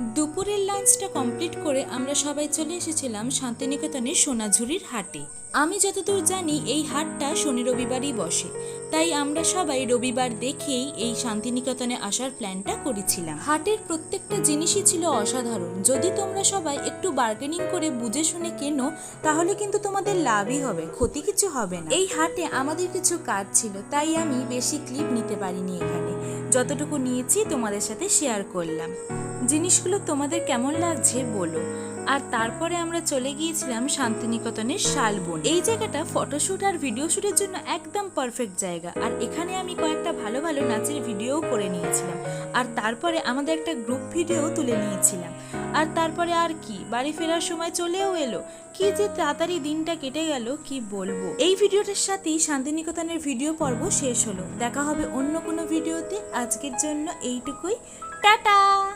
দুপুরের লাঞ্চটা কমপ্লিট করে আমরা সবাই চলে এসেছিলাম শান্তিনিকেতনের সোনাঝুরির হাটে। আমি যতদূর জানি এই হাটটা শনি রবিবারই বসে, তাই আমরা সবাই রবিবার দেখেই এই শান্তিনিকেতনে আসার প্ল্যানটা করেছিলাম। হাটের প্রত্যেকটা জিনিসই ছিল অসাধারণ। যদি তোমরা সবাই একটু বার্গেনিং করে বুঝে শুনে কেনো তাহলে কিন্তু তোমাদের লাভই হবে, ক্ষতি কিছু হবে না। এই হাটে আমাদের কিছু কাজ ছিল, তাই আমি বেশি ক্লিপ নিতে পারিনি এখানে। যতটুকু নিয়েছি তোমাদের সাথে শেয়ার করলাম। জিনিসগুলো তোমাদের কেমন লাগছে বলো। আর তারপরে আমরা চলে গিয়েছিলাম শান্তিনিকেতনের শালবন। এই জায়গাটা ফটোশ্যুট আর ভিডিও শ্যুটের জন্য একদম পারফেক্ট জায়গা। আর এখানে আমি কয়েকটা ভালো ভালো নাচের ভিডিও করে নিয়েছিলাম। আর তারপরে আমাদের একটা গ্রুপ ভিডিও তুলে নিয়েছিলাম। আর তারপরে আর কি, বাড়ি ফেরার সময় চলেও এলো। কি যে তাড়াতাড়ি দিনটা কেটে গেল কি বলবো। এই ভিডিওটার সাথেই শান্তিনিকেতনের ভিডিও পর্ব শেষ হলো। দেখা হবে অন্য কোনো ভিডিওতে। আজকের জন্য এইটুকুই, টাটা।